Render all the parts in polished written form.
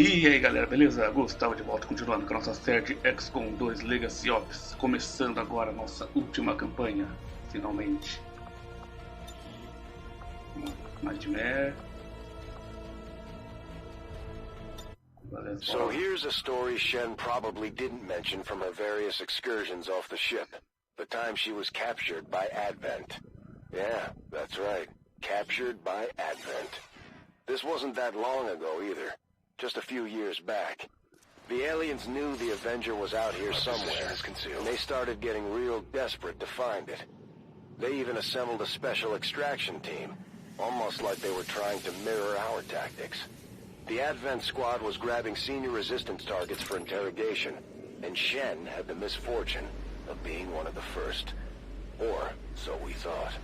E aí galera, beleza? Gustavo de volta, continuando com a nossa série de Xcom 2 Legacy Ops, começando agora a nossa última campanha, finalmente. Nightmare. So here's a story Shen probably didn't mention from her various excursions off the ship. The time she was captured by Advent. Yeah, that's right. Captured by Advent. This wasn't that long ago either. Just a few years back. The aliens knew the Avenger was out here somewhere, and they started getting real desperate to find it. They even assembled a special extraction team, almost like they were trying to mirror our tactics. The Advent squad was grabbing senior resistance targets for interrogation, and Shen had the misfortune of being one of the first. Or, so we thought.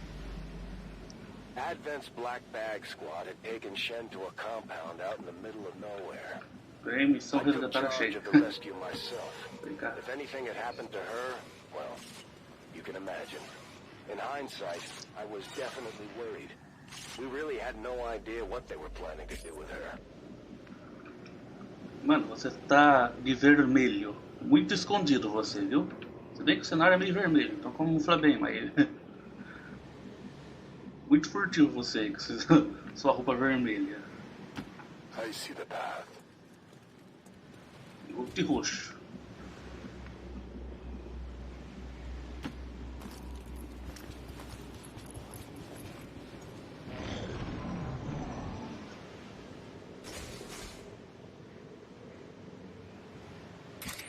Advent's Black Bag squad had taken Shen to a compound out in the middle of nowhere. I took charge of the rescue myself. If anything had happened to her, well, you can imagine. In hindsight, I was definitely worried. We really had no idea what they were planning to do with her. Mano, você tá de vermelho. Muito escondido você, viu? Se bem que o cenário é meio vermelho, então camufla bem, mas... Muito furtivo você, com sua roupa vermelha. I see the path. De roxo.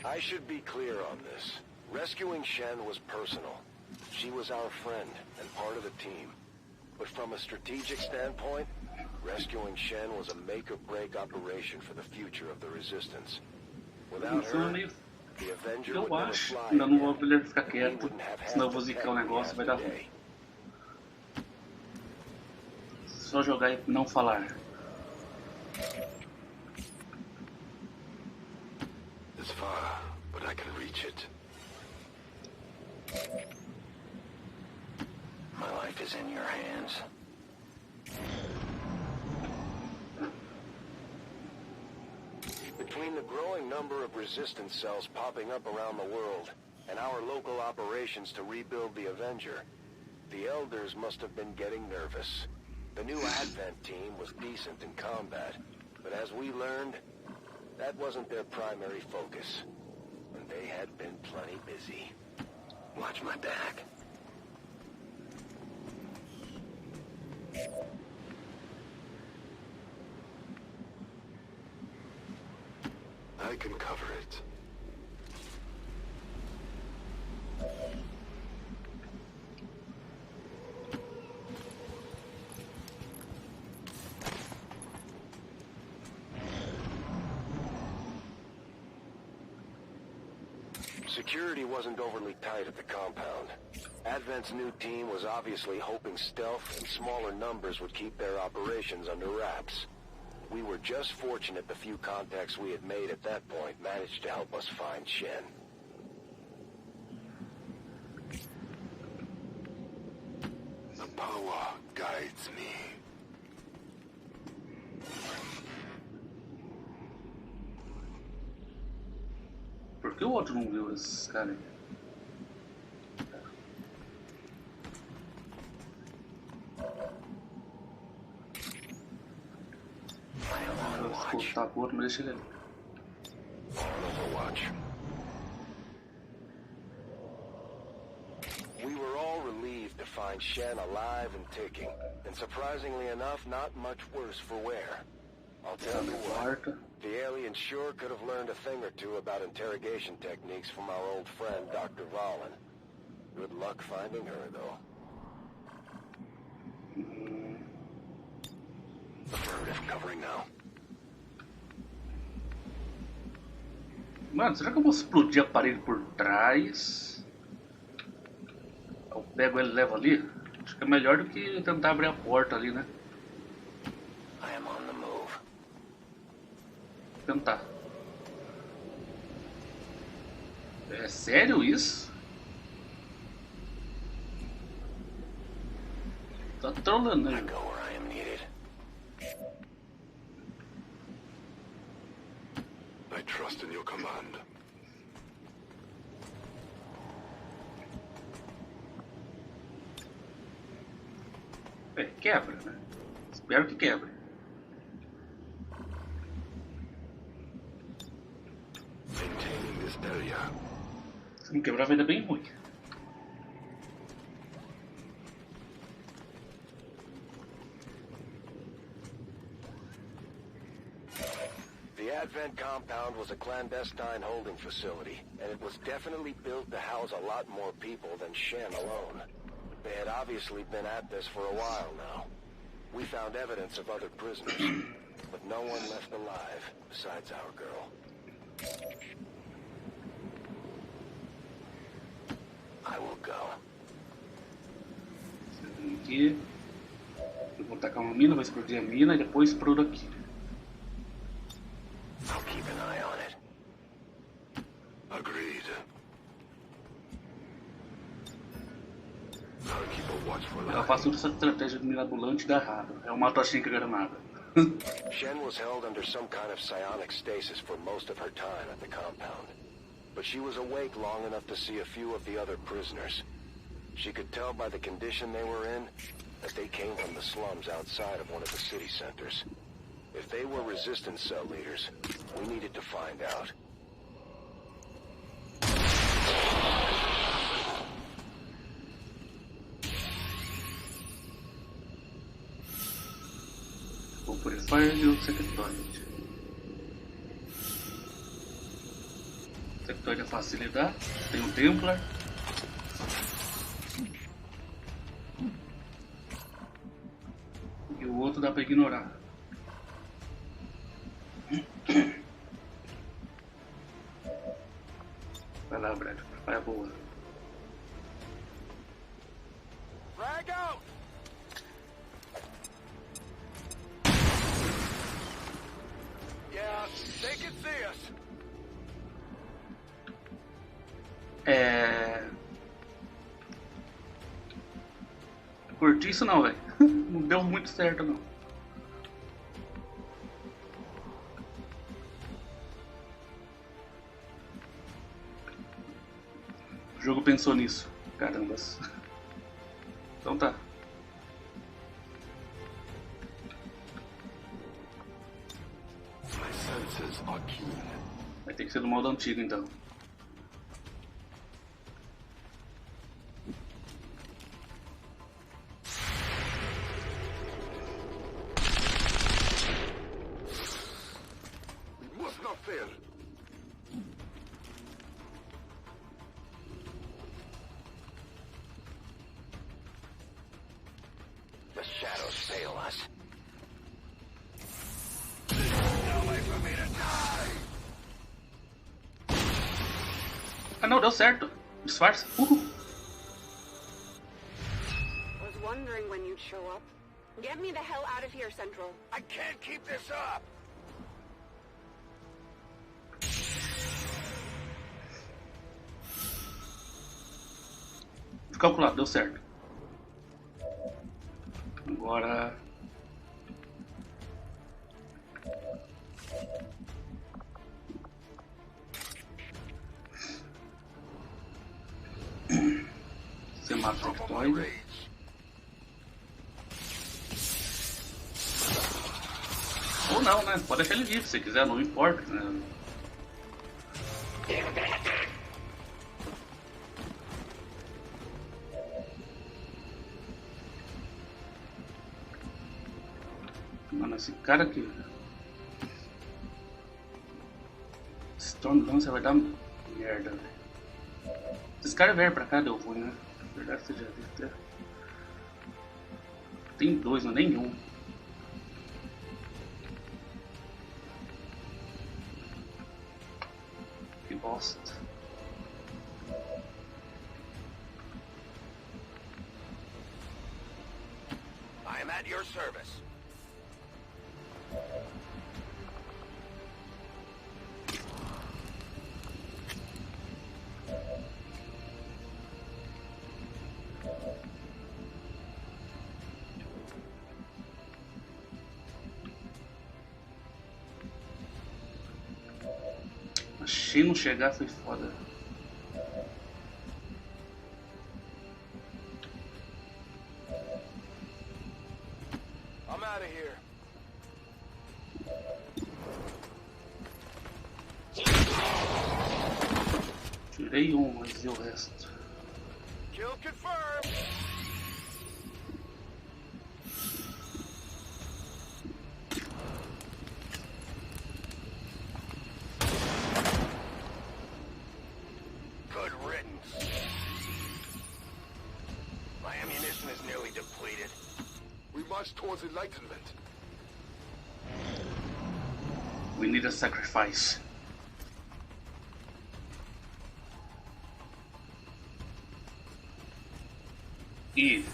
I should be clear on this. Rescuing Shen was personal. She was our friend and part of the team. But from a strategic standpoint, rescuing Shen was a make-or-break operation for the future of the Resistance. Without her, the Avenger would never fly again, não vou poder ficar and we quieto, wouldn't have senão eu half vou the zicar tech o we negócio, have vai dar today. ruim. Só jogar e não falar. It's far, but I can reach it. My life is in your hands. Between the growing number of resistance cells popping up around the world and our local operations to rebuild the Avenger, the Elders must have been getting nervous. The new Advent team was decent in combat, but as we learned, that wasn't their primary focus. And they had been plenty busy. Watch my back. I can cover it. Security wasn't overly tight at the compound. Advent's new team was obviously hoping stealth and smaller numbers would keep their operations under wraps. We were just fortunate the few contacts we had made at that point managed to help us find Shen. The power guides me. Por que o outro não viu esses caras aí? Vou escutar o outro, mas deixa ele ali. Overwatch. We were all relieved to find Shen alive and ticking, and surprisingly enough, not much worse for wear. I'll tell you what, the alien sure could have learned a thing or two about interrogation techniques from our old friend, Dr. Valen. Good luck finding her, though. Affirmative, covering now. Mano, será que eu vou explodir o aparelho por trás? Eu pego ele e levo ali? Acho que é melhor do que tentar abrir a porta ali, né? I am on the move. Tentar. É sério isso? Tá trolando I aí. go where I am needed. trust in your command. Quebra, né? Espero que quebre. Maintaining this area. Se não quebrar vai dar bem ruim. The Advent compound was a clandestine holding facility, and it was definitely built to house a lot more people than Shen alone. They had obviously been at this for a while now. We found evidence of other prisoners, but no one left alive besides our girl. I will go. Aqui. Eu vou tacar uma mina, vou explodir a mina e depois explodo aqui. I'll keep an eye on it. Agreed. I'll keep a watchful eye. Eu faço toda essa estratégia do mirabolante e dá errado. Eu mato a Shinka granada. Shen was held under some kind of psionic stasis for most of her time at the compound. But she was awake long enough to see a few of the other prisoners. She could tell by the condition they were in that they came from the slums outside of one of the city centers. If they were resistance cell leaders, we needed to find out. O Purifier e o Sectoid. O Sectoid é fácil de lidar. Tem o Templar. E o outro dá pra ignorar. Vai lá, Brad. Vai a boa. Frag out! Yeah, they can see us. Curti isso não, velho. Não deu muito certo não. O jogo pensou nisso. Carambas. Então tá. My senses are keen. Vai ter que ser do modo antigo então. We must not fail. The shadows fail us. No way for me to die. Ah não, deu certo. Disfarça. Was wondering when you'd show up. Get me the hell out of here, Central. I can't keep this up. Calculado, deu certo. Agora... Você mata o Sectoid. Ou não, né? Pode deixar ele livre se quiser, não importa, né? Mano, esse cara aqui... Storm Lancer vai dar merda, velho. Esse cara vier pra cá deu ruim, né? Na verdade você já deve ter... Tem dois, não é nenhum. Que bosta. I am at your service. Achei não chegar, foi foda. I'm out of here. Tirei um, mas e o resto? Kill confirmed. Good riddance. My ammunition is nearly depleted. We march towards enlightenment. We need a sacrifice. E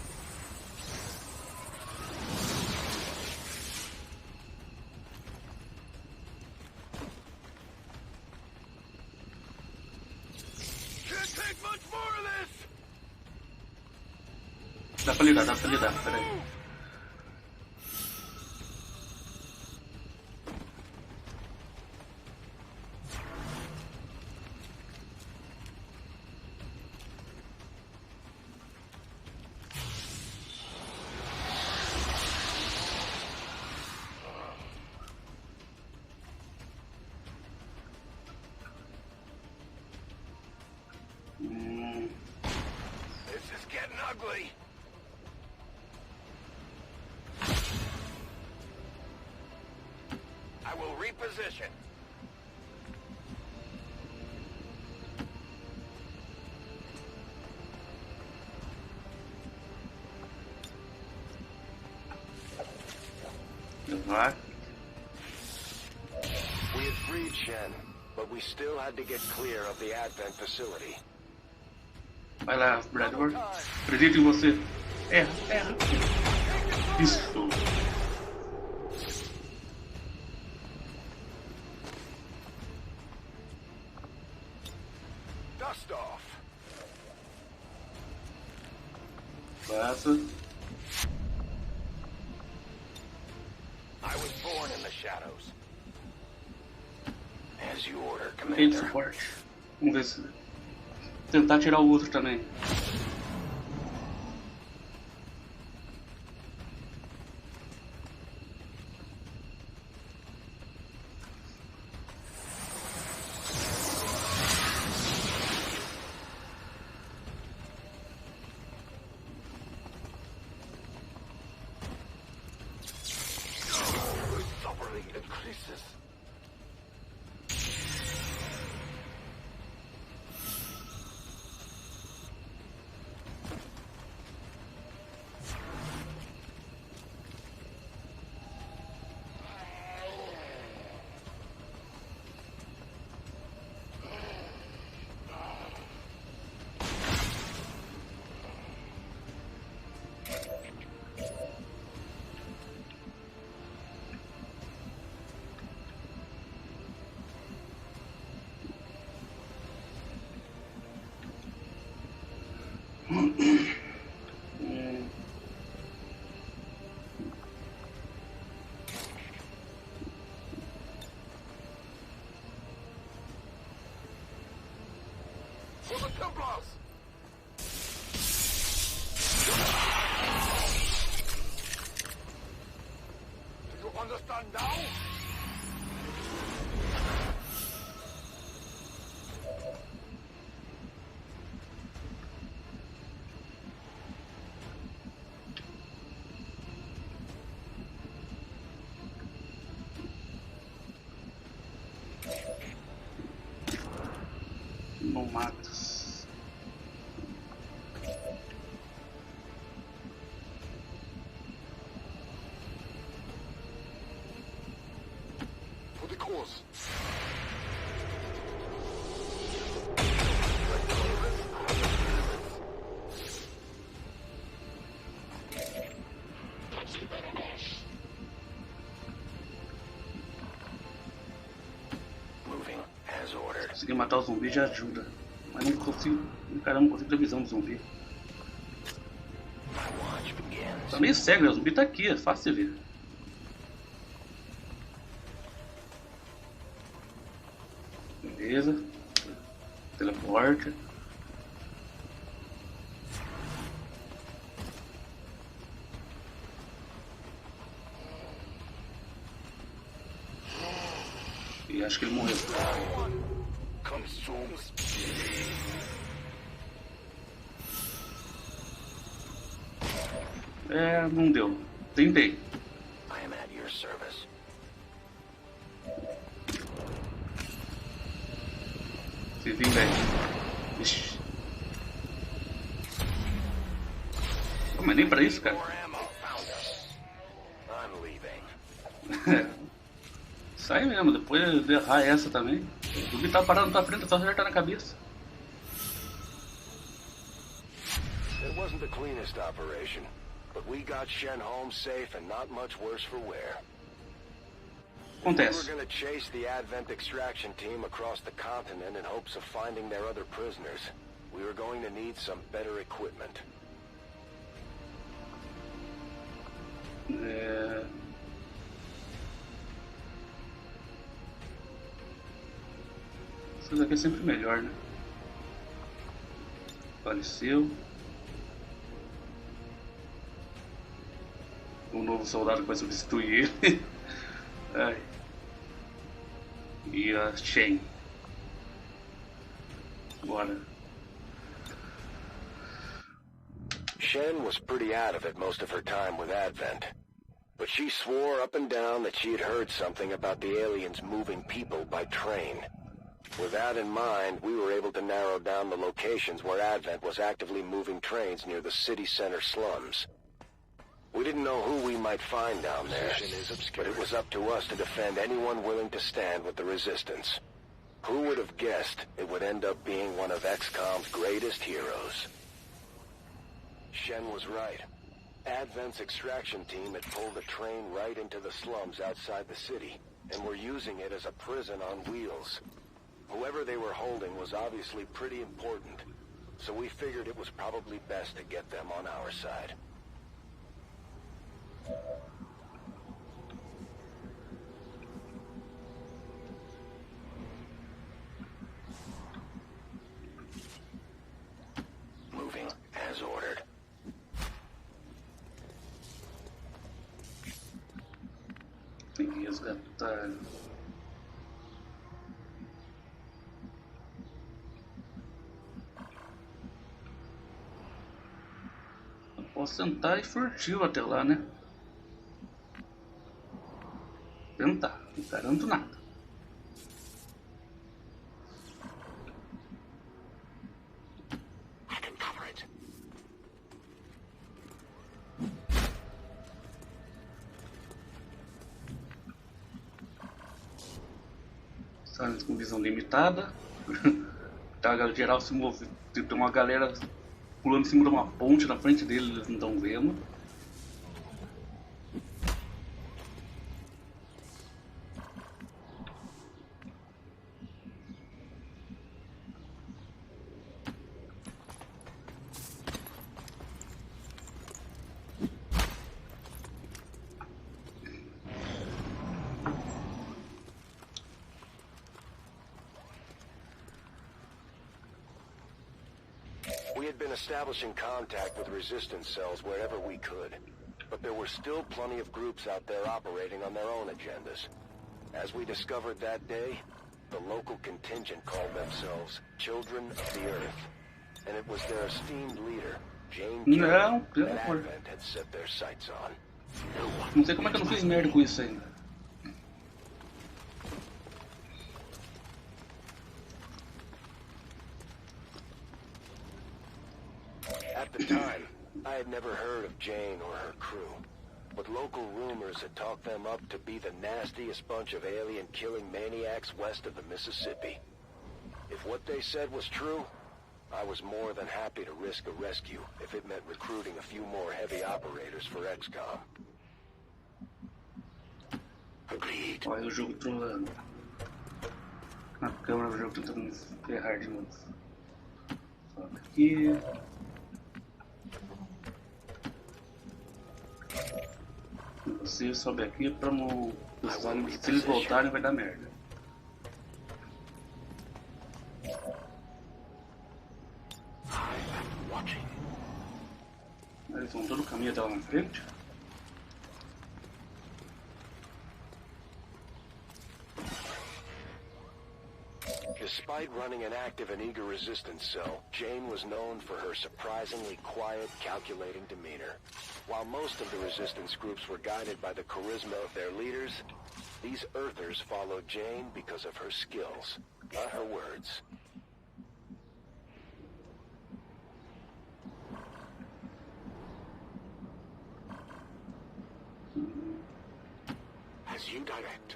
Can't take much more of this. dá pra lidar, peraí. This is getting ugly. I will reposition. Vai. We had freed Shen, but we still had to get clear of the Advent facility. Vai lá, Bradford. Acredito em você. Erra. Isso. Dust off. Passa. I was born in the shadows. As you order, Tem de Commander. suporte. Vamos ver se... Tentar tirar o outro também. Suffering increases. For the Templars! Do you understand now? Não matas. For the cause. Moving as ordered. Conseguir matar o zumbi já ajuda. Mas não consigo. Caramba, não consigo ter visão do zumbi. My watch begins. Tá meio cego, né? O zumbi tá aqui, é fácil de ver. Beleza. Teleporta. E acho que ele morreu. É, não deu. Tentei. I am at your service. Se vim bem. Ixi. Pô, mas nem pra isso, cara. I'm leaving. Sai mesmo, depois de errar essa também. O bicho tá parado na tua frente, só acertar na cabeça. It wasn't the cleanest operation, but we got Shen home safe and not much worse for wear. We were Acontece. going to chase the Advent extraction team across the continent in hopes of finding their other prisoners. We were going to need some better equipment. Isso daqui é sempre melhor, né? Faleceu. Um novo soldado que vai substituir ele. Ai. E a Shen. Bora. Shen was pretty out of it most of her time with Advent. But she swore up and down that she had heard something about the aliens moving people by train. With that in mind, we were able to narrow down the locations where Advent was actively moving trains near the city center slums. We didn't know who we might find down there, but it was up to us to defend anyone willing to stand with the resistance. Who would have guessed it would end up being one of Xcom's greatest heroes? Shen was right. Advent's extraction team had pulled a train right into the slums outside the city, and were using it as a prison on wheels. Whoever they were holding was obviously pretty important, so we figured it was probably best to get them on our side. Moving as ordered. Tem que resgatar. Eu posso tentar ir furtivo até lá, né? Tentar, não garanto nada. I can cover it. Sabe, com visão limitada. Tá, geral se move. Tem uma galera pulando em cima de uma ponte na frente dele, eles não estão vendo. We had been establishing contact with resistance cells wherever we could, but there were still plenty of groups out there operating on their own agendas. As we discovered that day, the local contingent called themselves Children of the Earth, and it was their esteemed leader, Jane Não, pelo that amor. Advent had set their sights on. Não sei como é que eu não fiz merda com isso ainda. At the time, I had never heard of Jane or her crew, but local rumors had talked them up to be the nastiest bunch of alien-killing maniacs west of the Mississippi. If what they said was true, I was more than happy to risk a rescue if it meant recruiting a few more heavy operators for Xcom. Agreed. Olha o jogo trolando. Na câmera o jogo tentando me ferrar de novo. Sobe aqui. Você sobe aqui pra não. Se eles voltarem vai dar merda. Eles vão todo o caminho dela na frente. Despite running an active and eager resistance cell, Jane was known for her surprisingly quiet, calculating demeanor. While most of the resistance groups were guided by the charisma of their leaders, these Earthers followed Jane because of her skills, not her words. As you direct.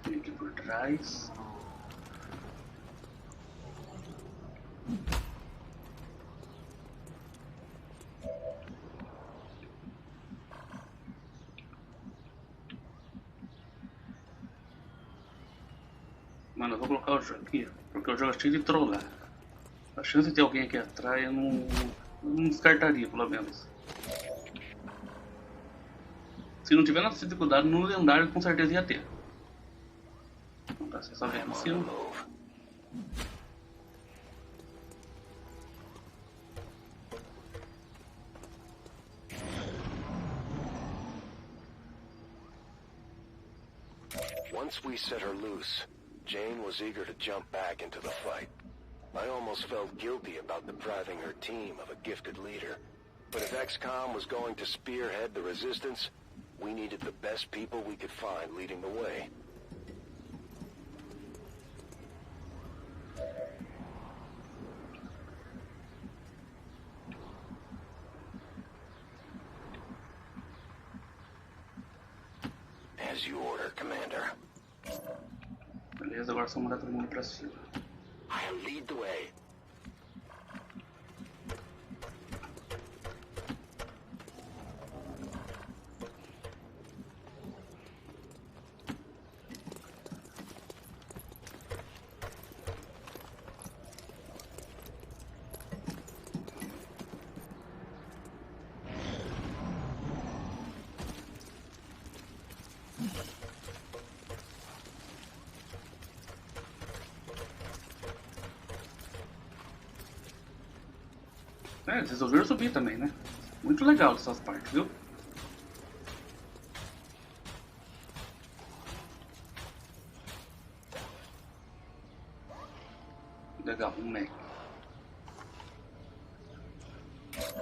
Tem aqui por trás. Mano, eu vou colocar o jogo aqui, porque o jogo é cheio de trollar. A chance de ter alguém aqui atrás eu não descartaria, pelo menos. Se não tiver nada de dificuldade, no lendário com certeza ia ter. Então tá, você só vem em cima. Once we set her loose, Jane was eager to jump back into the fight. I almost felt guilty about depriving her team of a gifted leader. But if Xcom was going to spearhead the resistance, we needed the best people we could find leading the way. As you order, Commander. Beleza, agora só mandar todo mundo pra cima. I'll lead the way. É, eles resolveram subir também, né? Muito legal dessas partes, viu? Legal, um Mac.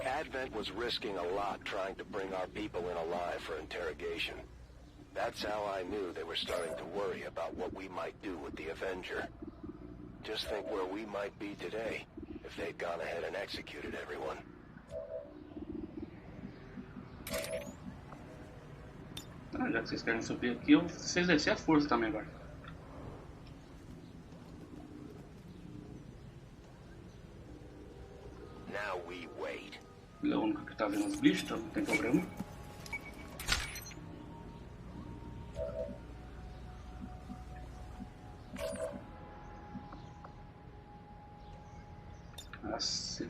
Advent was risking a lot trying to bring our people in alive for interrogation. That's how I knew they were starting to worry about what we might do with the Avenger. Just think where we might be today if they'd gone ahead and executed everyone. Ah, já que vocês querem subir aqui, eu vou exercer a força também agora. Now we wait. Ele é o único que tá vendo os bichos, então não tem problema. Nossa,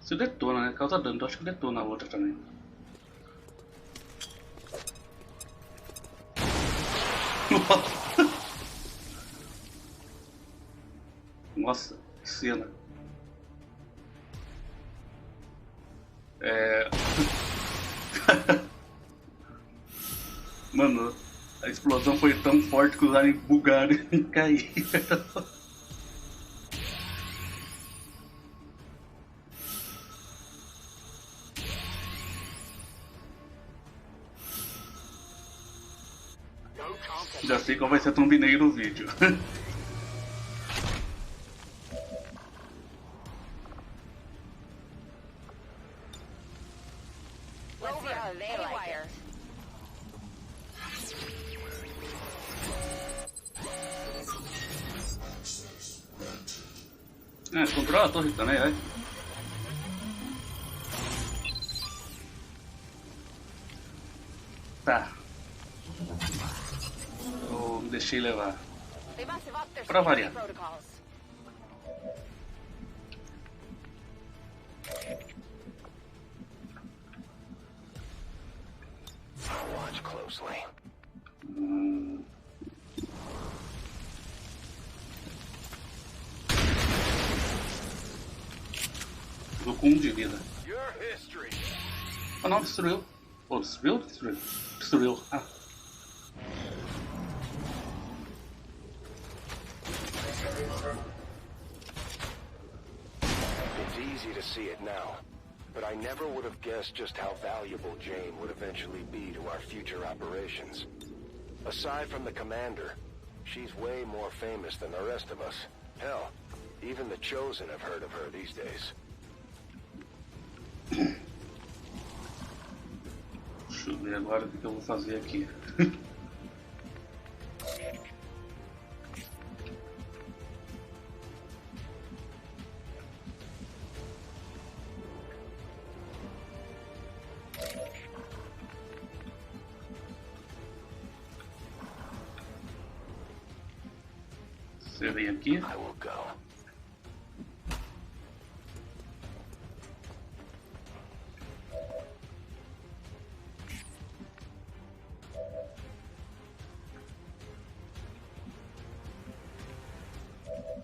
se detona, né? Causa dano, então acho que detona a outra também. Nossa, que cena. Mano, a explosão foi tão forte que os aliens bugaram e caíram. Já sei qual vai ser a thumbnail do vídeo. Controla a torre também, vai. Tá. Eu me deixei levar. Pra variar. Watch closely. Ficou com 1 de vida. Your history. Ah não, destruiu. Pô, destruiu? Destruiu. Destruiu. Ah. It's easy to see it now, but I never would have guessed just how valuable Jane would eventually be to our future operations. Aside from the commander, she's way more famous than the rest of us. Hell, even the Chosen have heard of her these days. Deixa eu ver agora o que eu vou fazer aqui. Você vem aqui. I will go.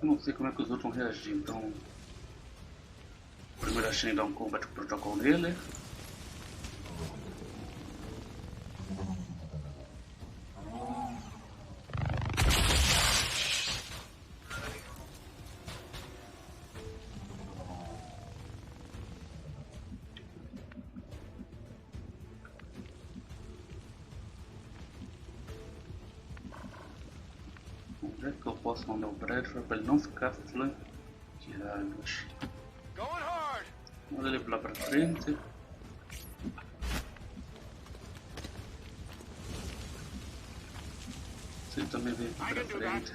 Eu não sei como é que os outros vão reagir, então... Primeiro a Shen dá um combat protocol nele. Onde é que eu posso mandar o Bradford para ele não ficar flanqueado? Going hard. Manda ele lá pra frente. Você também vem aqui pra frente.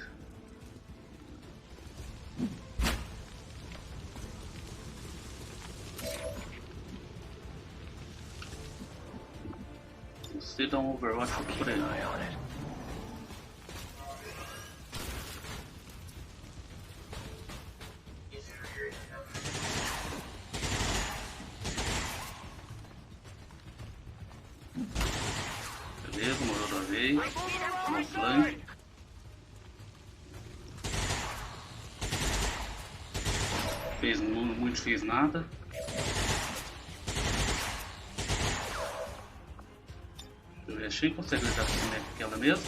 Você dá um overwatch por ele. Beleza, morou da vez. No flank. Muito fez nada. Eu já achei que consegue lidar com aquela mesmo.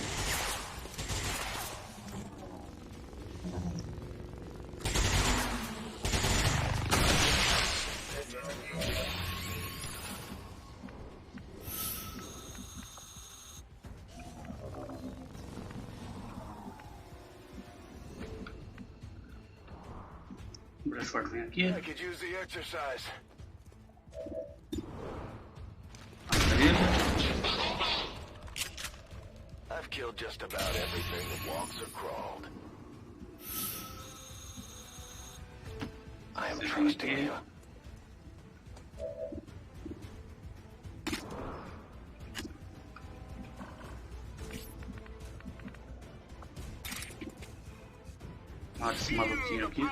O Bradford vem aqui. I could use the exercise. Mata ele. I've killed just about everything that walks or crawled. I am trusting you. Mata esse maluquinho aqui.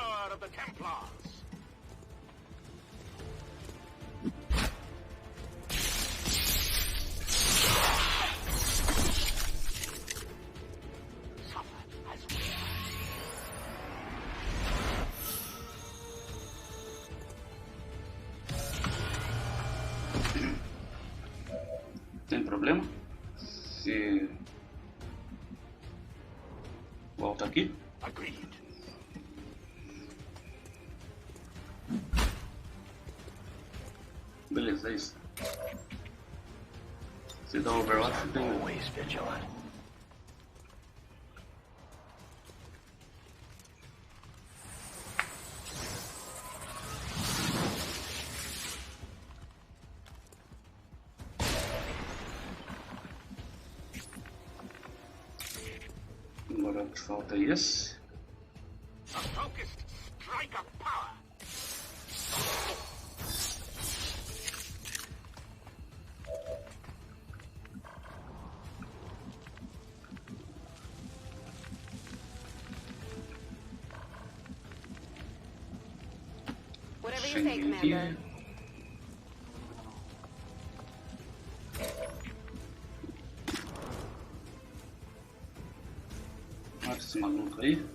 Tem problema? Se volta aqui. Beleza, é isso. Se dá um overwatch, tem. Always vigilant. Agora o que falta é esse. Whatever you say, Commander. Mata esse maluco aí.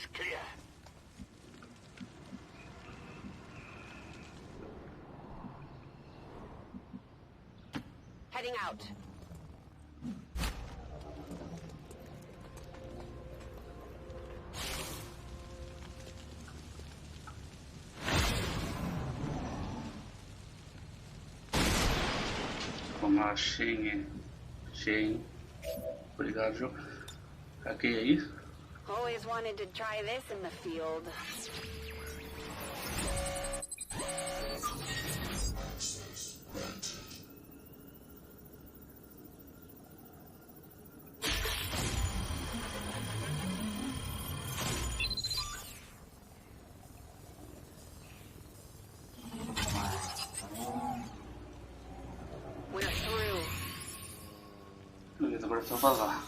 is clear. Heading out. Vamos lá, Shane. Obrigado, Joe. Hackei aí. Always wanted to try this in the field. Beleza, agora é só vazar.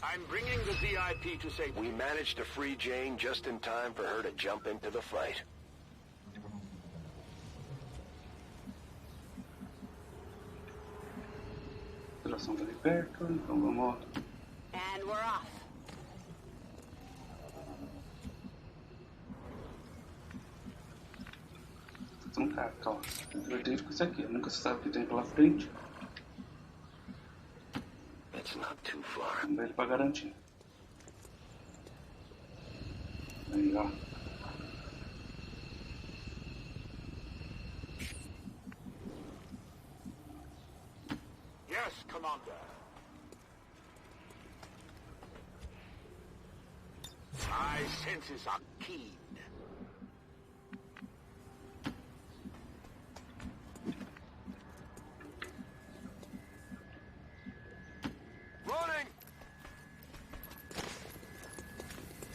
I'm bringing the VIP to safety. We managed to free Jane just in time for her to jump into the fight. A operação tá ali perto, então vamos. And we're off. Tem um cara, calma. Divertido com isso aqui. Nunca se sabe o que tem pela frente. It's not too far. Vamos ver ele pra garantir. Aí, ó. Yes, Commander. My senses are keen. Running!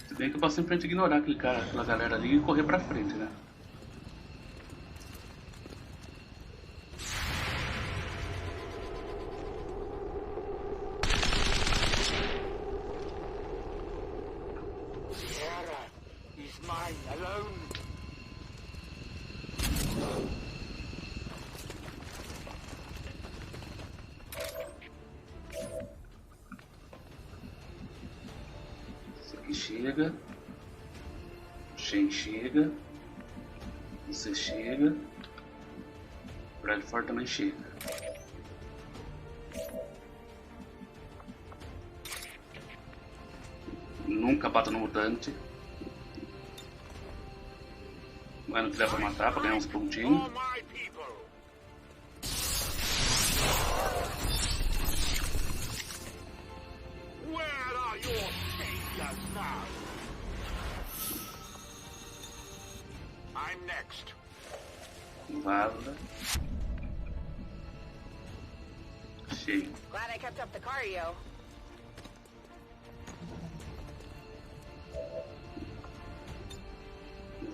Se bem que eu posso simplesmente ignorar aquele cara, aquela galera ali e correr pra frente, né? Galera is mine alone. Esse aqui chega. Shen chega. Você chega. Bradford também chega. Nunca bata no mutante. Vai no que der pra matar, pra ganhar uns pontinhos. For my people. Where are your saviors now? I'm next. Vaza. Cheio. Glad I kept up the cardio.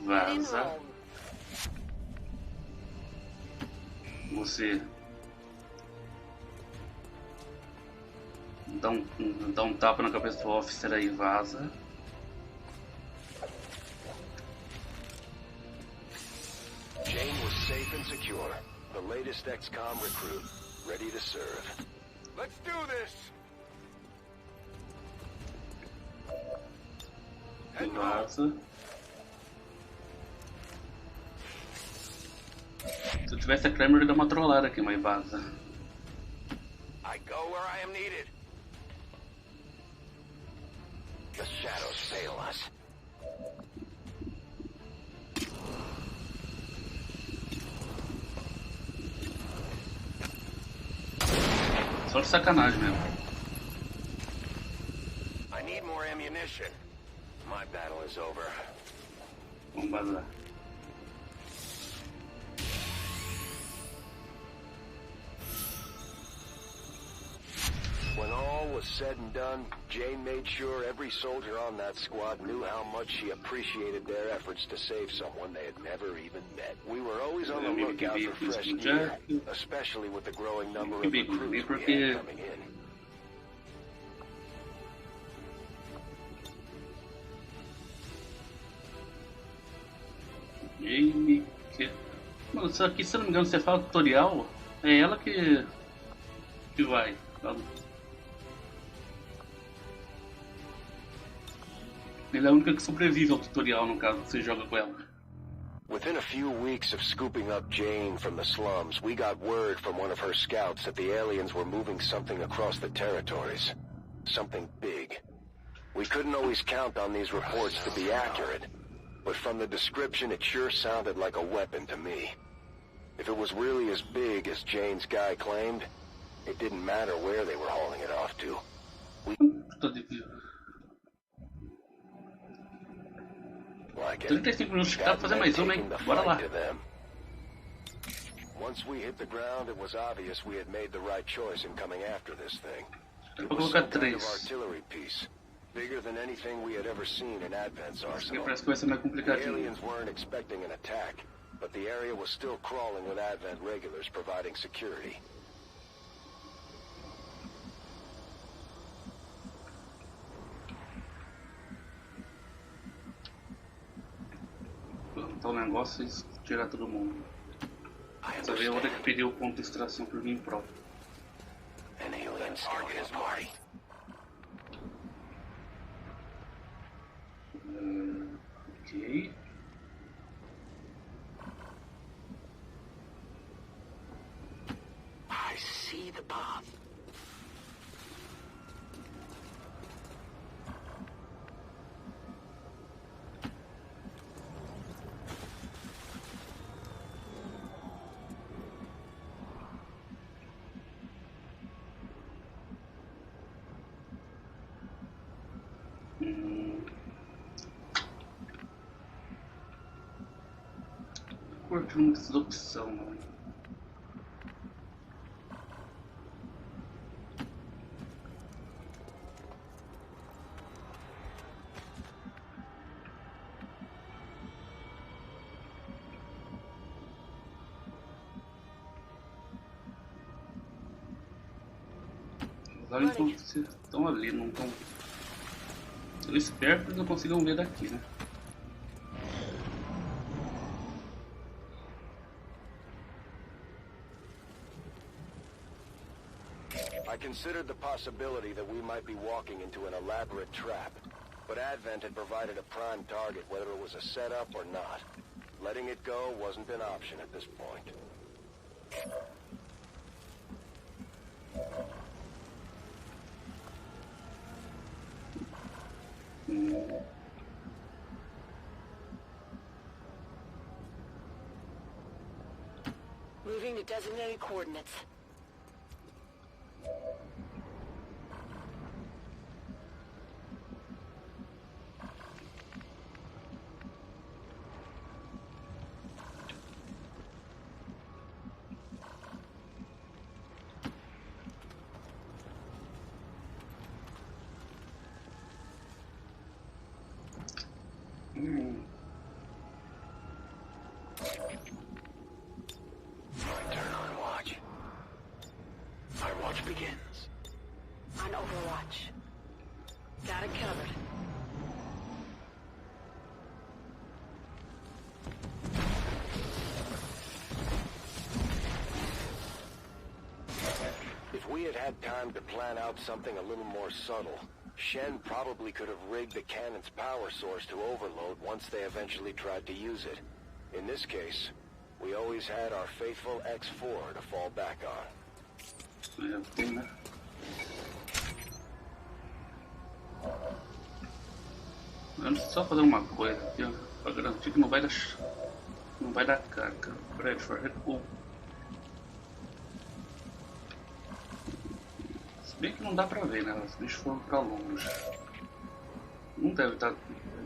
Heading Vaza. home. Você dá um tapa na cabeça do officer aí, vaza. Jane was safe and secure. The latest Xcom recruit, ready to serve. Let's do this. Vaza. Se eu tivesse a Kramer, eu ia dar uma trollada aqui, mas vaza. I go where I am needed. The shadows fail us. Só de sacanagem mesmo. I need more ammunition. My battle is over. Vamos vazar. When all was said and done, Jane made sure every soldier on that squad knew how much she appreciated their efforts to save someone they had never even met. We were always on the lookout for fresh gear, especially with the growing number of recruits we had coming in. Jamie. Mano, isso aqui, se eu não me engano, você fala tutorial, é ela que vai. Ele é a única que sobrevive ao tutorial, no caso, que você joga com ela. Within a few weeks of scooping up Jane from the slums, we got word from one of her scouts that the aliens were moving something across the territories. Something big. We couldn't always count on these reports to be accurate, but from the description it sure sounded like a weapon to me. If it was really as big as Jane's guy claimed, it didn't matter where they were hauling it off to. Like 35 minutos que dá pra fazer mais uma, hein? Bora lá. Once we hit the ground, it was obvious we had made the right choice in coming after this thing. It Vou was colocar some kind of 3. artillery piece, bigger than anything we had ever seen in Advent's Aqui arsenal. parece que vai ser mais The complicadinho. aliens weren't expecting an attack, but the area was still crawling with Advent regulars providing security. Plantar o negócio e tirar todo mundo. Essa veio a hora que pediu o ponto de extração por mim próprio. An alien target is party. Ok. I see the path. Curtindo muitas opções, mano. Os aliens estão ali, não estão. Eu espero que eles não consigam ver daqui, né? I considered the possibility that we might be walking into an elaborate trap, but Advent had provided a prime target whether it was a setup or not. Letting it go wasn't an option at this point. Moving to designated coordinates. Turn on watch. My watch begins. On Overwatch. Got it covered. If we had had time to plan out something a little more subtle, Shen probably could have rigged the cannon's power source to overload once they eventually tried to use it. In this case, we always had our faithful X4 to fall back on. É, tem, né? Vamos só fazer uma coisa aqui, ó, pra garantir que não vai dar carga. Ready for recuo. Se bem que não dá pra ver, né? Os bichos foram pra longe. Não deve estar.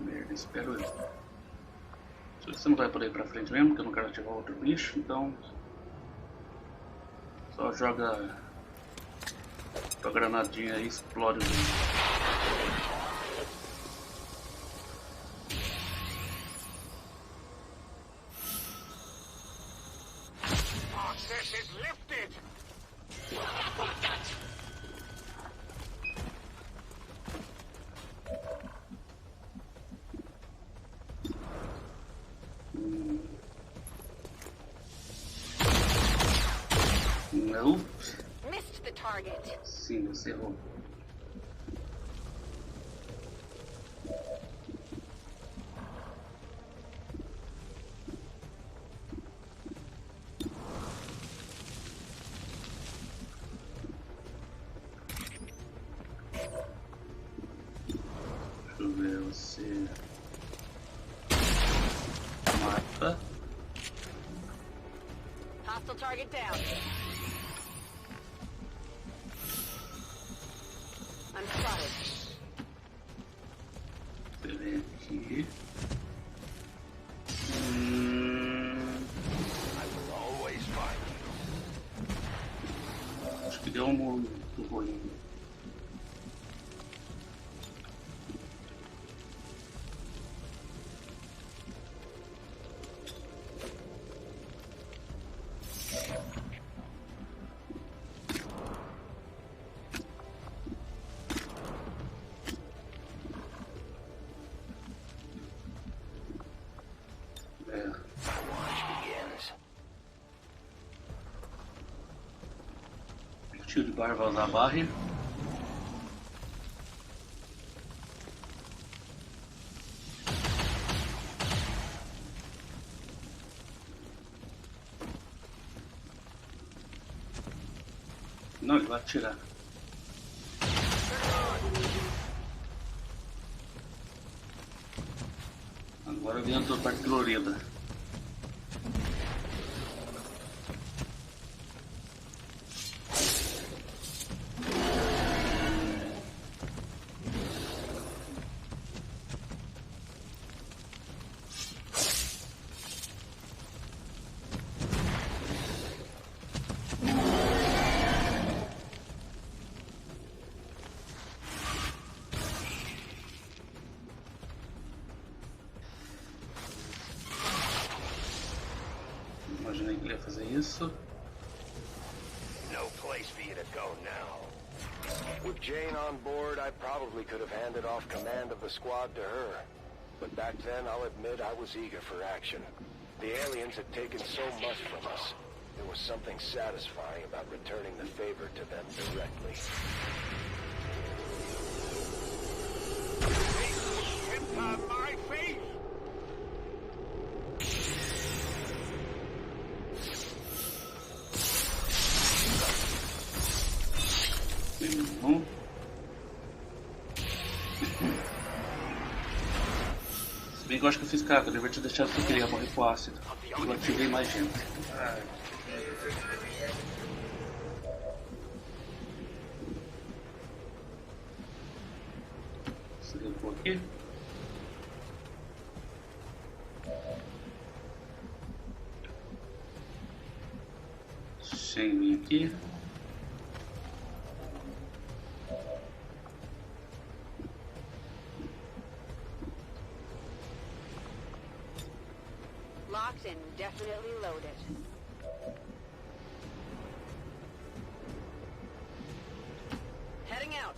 Merda, espero eu. Você não vai poder ir pra frente mesmo, porque eu não quero ativar outro bicho, então. Só joga. A granadinha aí, explode o bicho. Access is lifted. Não. Missed the target. Sim, você errou. Opa. Hostile target down. I'm spotted. Deixa eu ver aqui. Acho que deu um muito ruim. Tiro de barra, vai usar a barra. Não, ele vai atirar. Agora vem a tua parte colorida. Imaginei que ele ia fazer isso. No place for you to go now. With Jane on board, I probably could have handed off command of the squad to her. But back then, I'll admit I was eager for action. The aliens had taken so much from us. There was something satisfying about returning the favor to them directly. My face! Bom. Se bem que eu acho que eu fiz caca, eu deveria ter deixado que eu queria morrer com ácido. Eu ativei mais gente. Se limpou aqui. Sem vir aqui. Locked and definitely loaded. Heading out.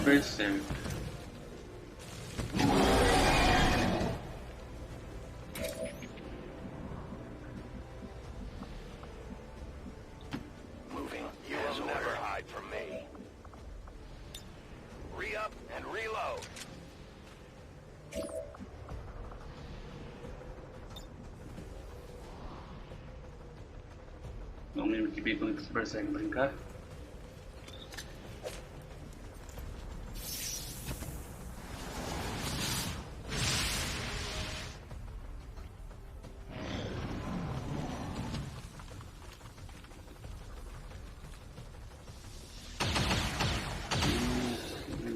Percebe. Moving. You will never hide from me. Re-up and reload. Não lembro que bem quando eles perseguem brincar.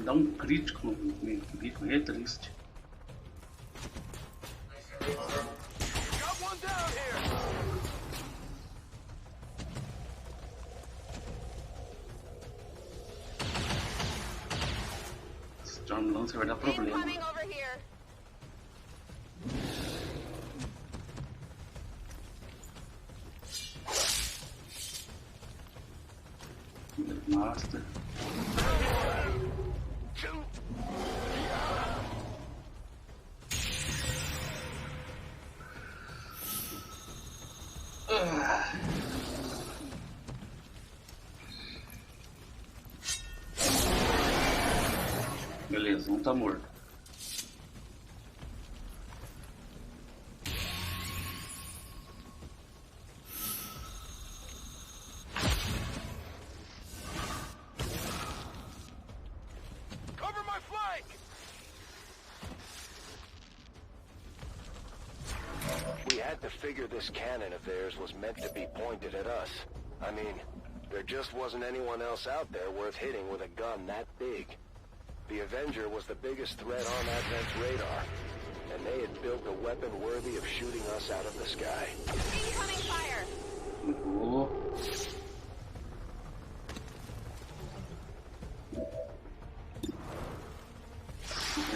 Dá um crítico no bico, é triste. Got one down here! Storm Lancer vai dar problema. Incoming over here. Master. Beleza, um tá morto. Cover my flank! We had to figure this cannon of theirs was meant to be pointed at us. I mean, there just wasn't anyone else out there worth hitting with a gun that big. The Avenger was the biggest threat on Advent's radar, and they had built a weapon worthy of shooting us out of the sky. Incoming fire!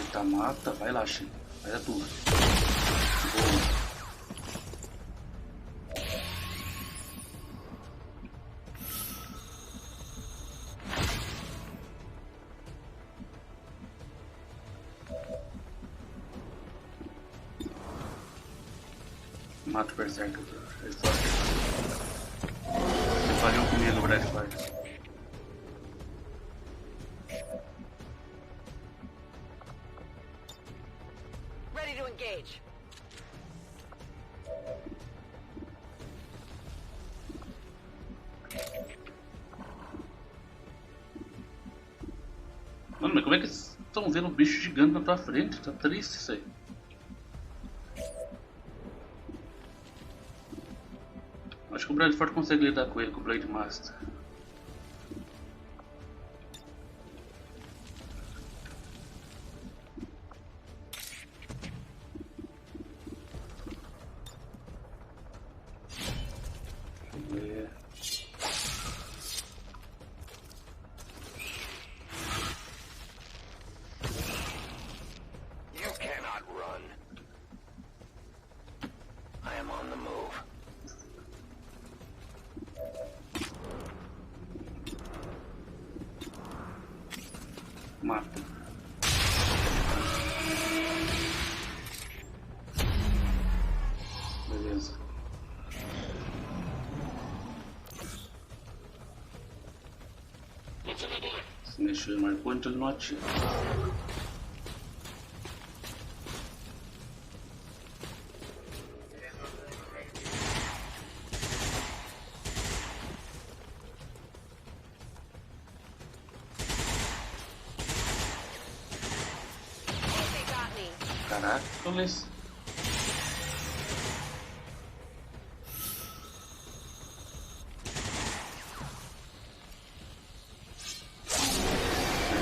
Eita, mata. Vai lá, Chico. Vai a tua. Boa. Mata o berserker. Eles fariam comigo, Brad faz. Ready to engage. Mano, mas como é que eles estão vendo um bicho gigante na tua frente? Tá triste isso aí. Acho que o Bradford consegue lidar com ele, com o Blade Master. You cannot run. I am on the move. Mata. Beleza. Se mexer marcou, então ele não atira. Caraca, beleza.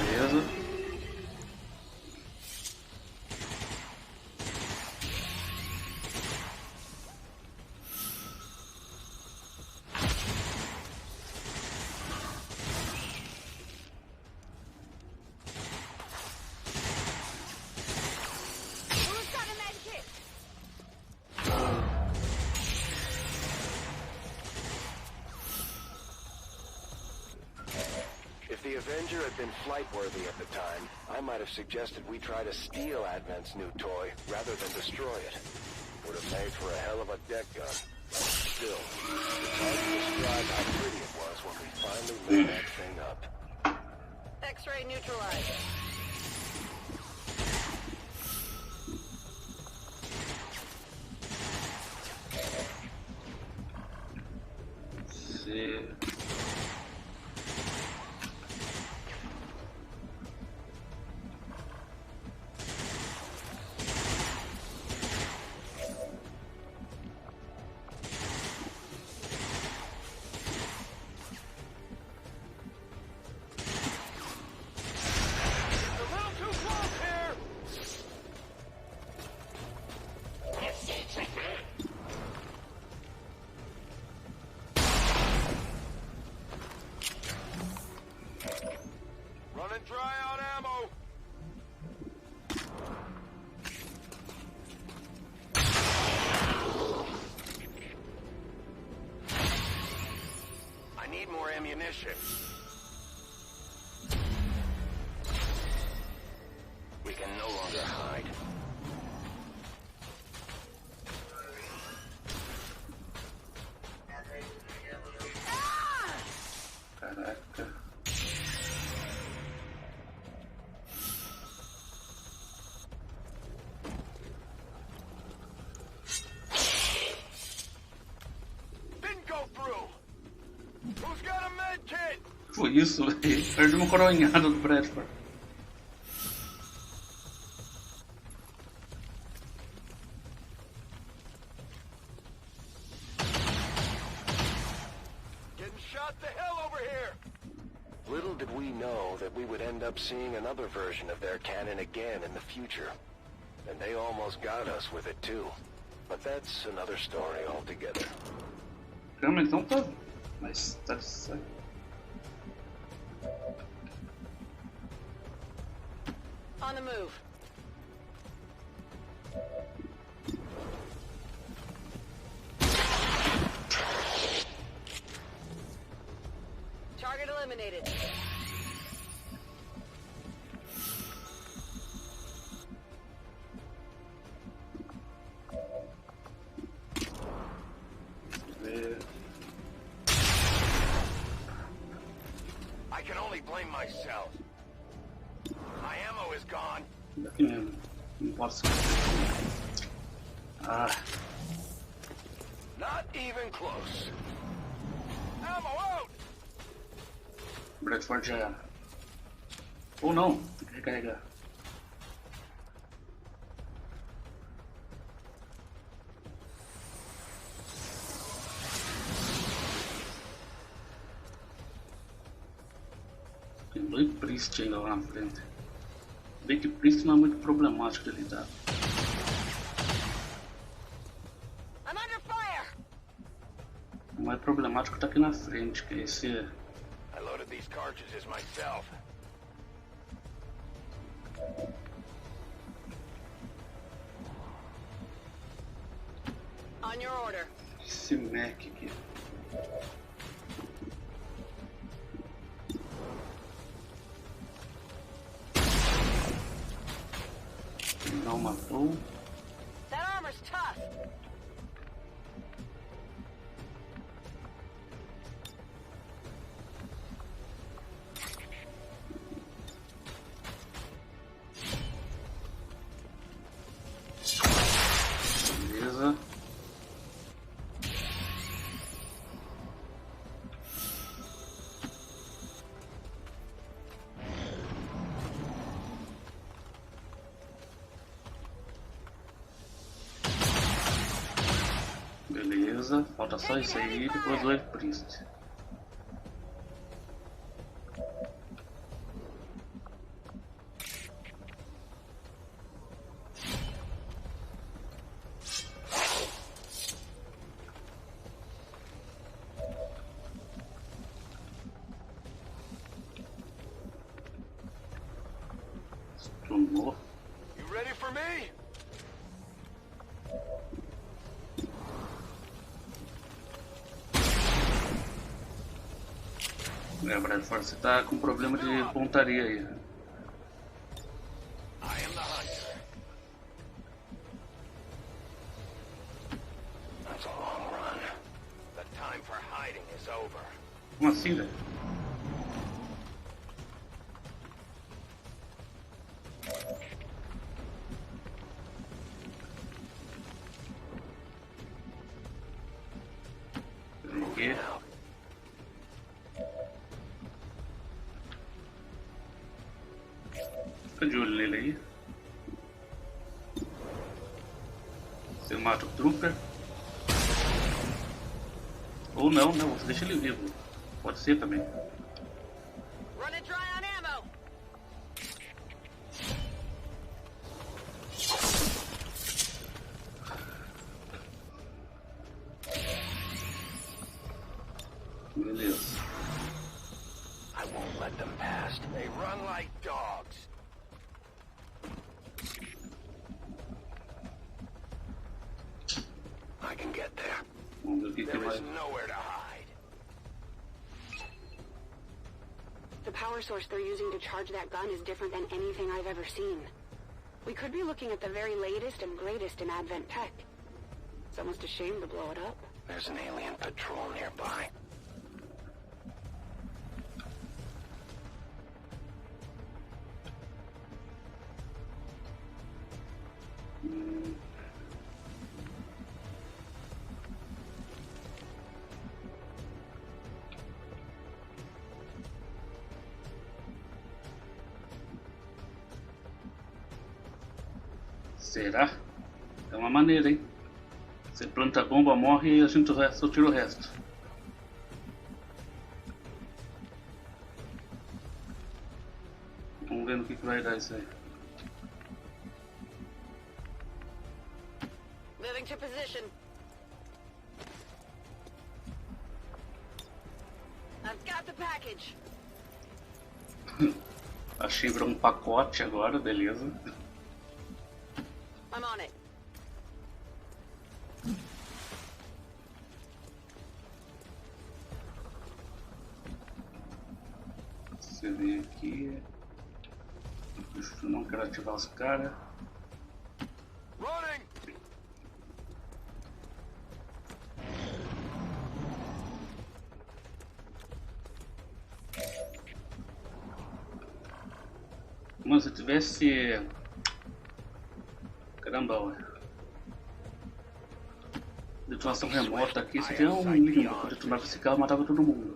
Beleza. If the Avenger had been flight-worthy at the time, I might have suggested we try to steal Advent's new toy rather than destroy it. Would have made for a hell of a deck gun. Still, it's hard to describe how pretty it was when we finally lit that thing up. X-ray neutralized. Running dry on ammo. I need more ammunition. We can no longer hide. Caraca. foi isso? Perdi uma coronhada do Bradford. Getting shot to hell over here! Little did we know that we would end up seeing another version of their cannon again in the future. And they almost got us with it too. But that's another story altogether. Realmente não tá. Mas tá certo. On the move. Target eliminated. I can only blame myself. My ammo is gone. Daqui mesmo. Não posso esquecer. Ah, Not even close. Ammo out! Bradford já era. Ou não, tem que recarregar. Tem dois Priest ainda lá na frente. Bem que Priest não é muito problemático de lidar. I'm under fire. O mais problemático tá aqui na frente, que é esse. I loaded these cartridges myself. On your order. Esse Mac aqui. Não matou. That armor's tough. Beleza. Beleza, falta só isso aí e depois o Priest. Stunou. You ready for me? É, Bradford, você tá com problema de pontaria aí. I am the hunter. That's a long run. The time for hiding is over. Como assim, velho? Aqui. Fica de olho nele aí. Você mata o Trooper. Ou não, você deixa ele vivo. Pode ser também. Running dry on ammo. Beleza. I won't let them pass. They run like dogs. I can get there. Vamos ver o que There vai. is nowhere to hide. The power source they're using to charge that gun is different than anything I've ever seen. We could be looking at the very latest and greatest in Advent tech. It's almost a shame to blow it up. There's an alien patrol nearby. Será? É uma maneira, hein? Você planta a bomba, morre e a gente só tira o resto. Vamos ver no que vai dar isso aí. Moving to position. I've got the package. Achei pra um pacote agora, beleza. I'm on it. Você vem aqui. Eu não quero ativar os caras. Running! Mano, se tivesse... Caramba, ué. Detonação remota aqui, se tem um mínimo pra detonar esse carro, matava todo mundo.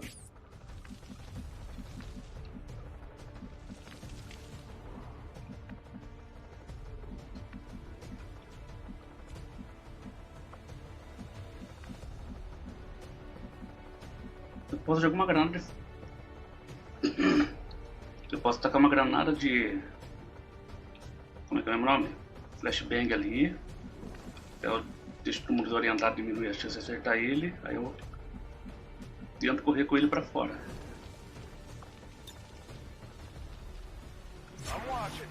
Eu posso jogar uma granada de... Eu posso tacar uma granada de... Como é que é o nome? Flashbang ali. Eu deixo todo mundo desorientado, diminuir a chance de acertar ele. Aí eu tento correr com ele pra fora. I'm watching.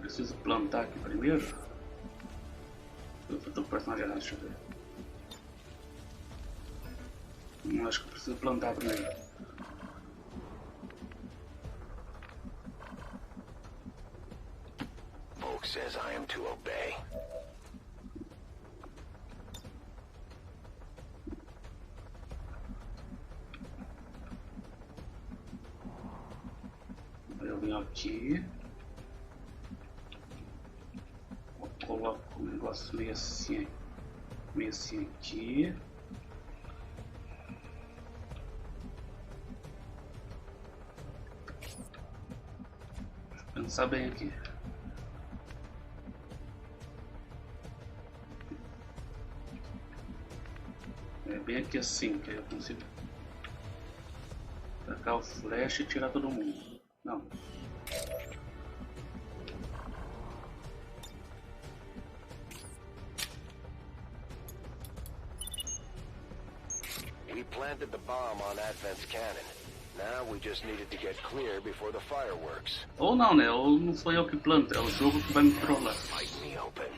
Preciso plantar aqui primeiro. Eu tô com o personagem errado, deixa eu ver. Acho que eu preciso plantar primeiro. Folk says I am to obey. Eu venho aqui. Coloco o negócio meio assim aqui. Deixa eu pensar bem aqui. É bem aqui assim que eu consigo tacar o flash e tirar todo mundo. Não. We planted the bomb on Advent's cannon. Now we just needed to get clear before the fireworks. Ou não, né? Ou não sou eu que planto, é o jogo que vai me trollar. Fight me open.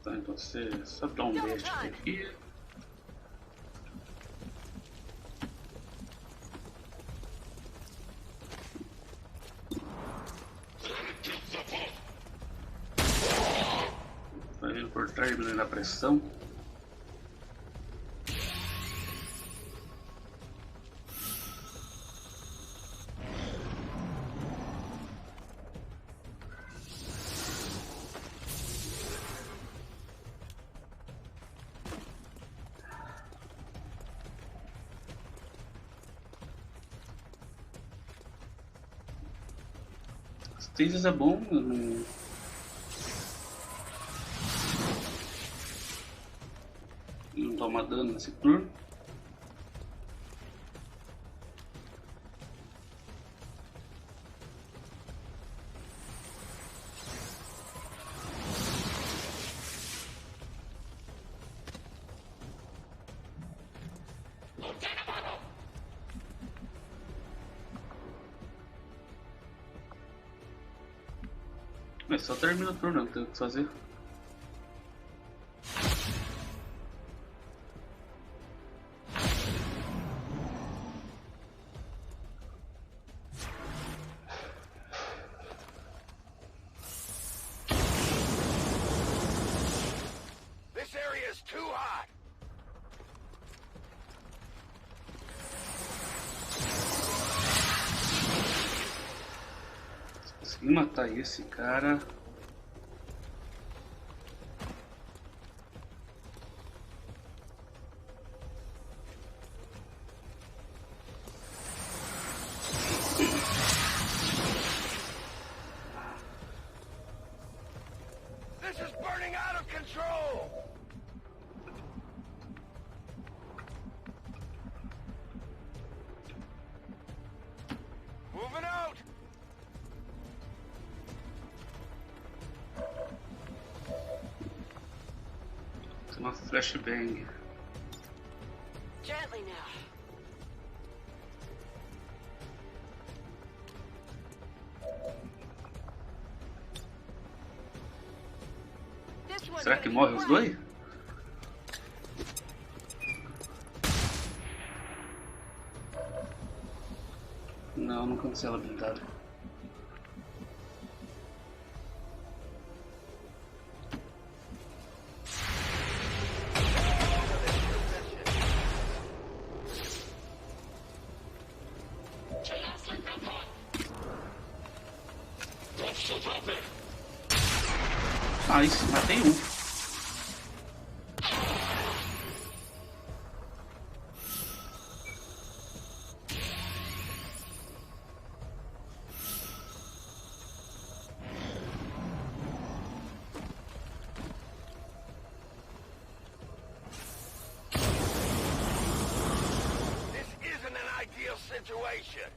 Tá, então você só dá um best aqui. Vai vindo por trás diminuindo a pressão. Stasis é bom, não toma dano nesse turno. Mas só termina o turno, não tem o que fazer. consegui matar esse cara. This is burning out of control! Moving out! Tem uma flashbang. Gently now. This one's Será que gonna morre be os fun. dois? Não, não cancela a habilidade. Nice, matei um. This isn't an ideal situation.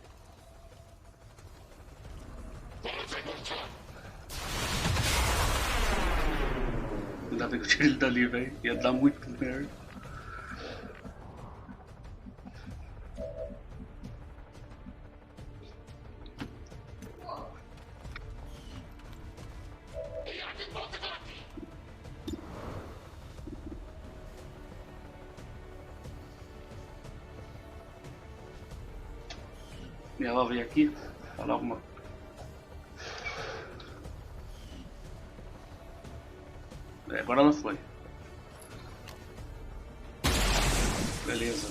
Ainda bem que eu tirei ele dali, velho. Ia dar muito merda. E ela veio aqui falar alguma. Agora ela foi. Beleza.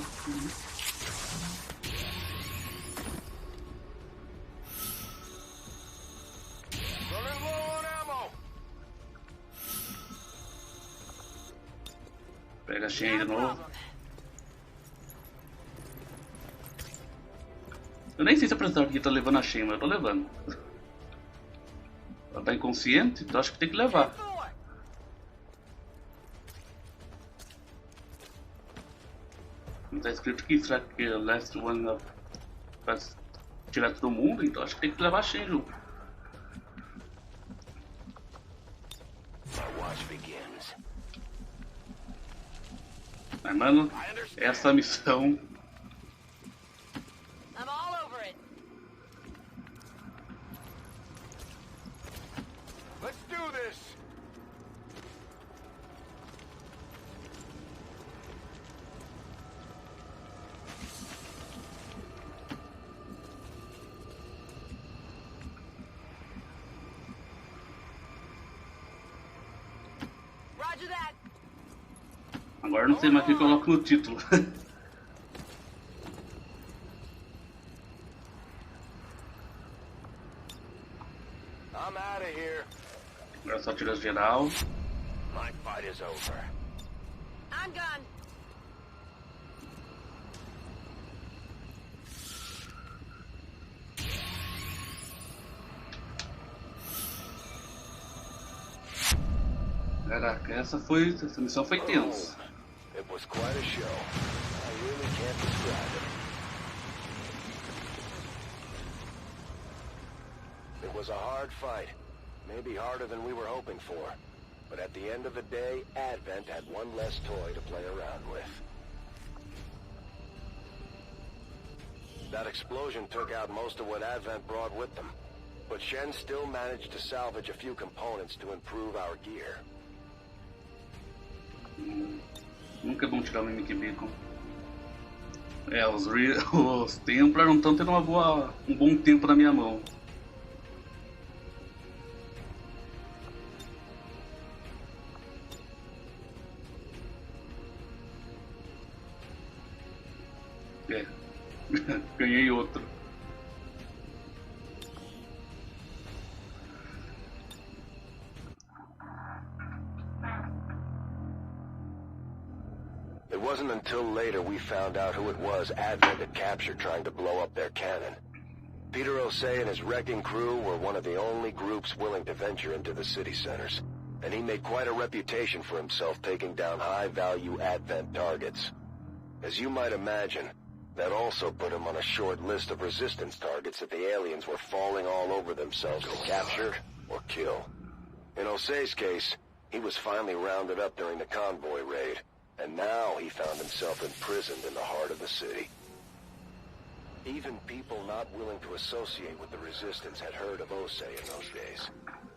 Running low on ammo. Pega a Shen de novo. Eu nem sei se a apresentadora tá levando a Shen, mas eu tô levando. Ela tá inconsciente, então acho que tem que levar. Não tá escrito aqui, será que é last one up pra tirar todo mundo? Então acho que tem que levar a Shen junto. My watch begins. Mas mano, essa missão. I'm all over it. Let's do this. Roger that. Agora eu não sei mais o que eu coloco no título. I'm out of here. Agora só tira geral. My fight is over. I'm gone. Caraca, essa missão foi tensa. It was quite a show. I really can't describe it. It was a hard fight. Maybe harder than we were hoping for. But at the end of the day, Advent had one less toy to play around with. That explosion took out most of what Advent brought with them. But Shen still managed to salvage a few components to improve our gear. Nunca é bom tirar o Mimic Beacon. Os Templar não estão tendo um bom tempo na minha mão. É. Ganhei outro. until later we found out who it was Advent had captured trying to blow up their cannon. Peter Osei and his wrecking crew were one of the only groups willing to venture into the city centers, and he made quite a reputation for himself taking down high-value Advent targets. As you might imagine, that also put him on a short list of resistance targets that the aliens were falling all over themselves to capture or kill. In Osei's case, he was finally rounded up during the convoy raid, and now he found himself imprisoned in the heart of the city. Even people not willing to associate with the resistance had heard of Osei in those days,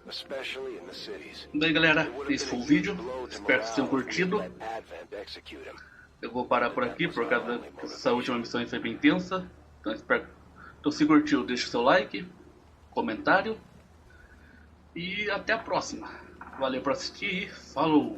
especially in the cities. Bem, galera, esse foi o vídeo. Espero que vocês tenham curtido. Eu vou parar por aqui, por causa dessa última missão foi bem tensa. Então espero. Então, se curtiu, deixa o seu like, comentário. E até a próxima. Valeu por assistir e falou!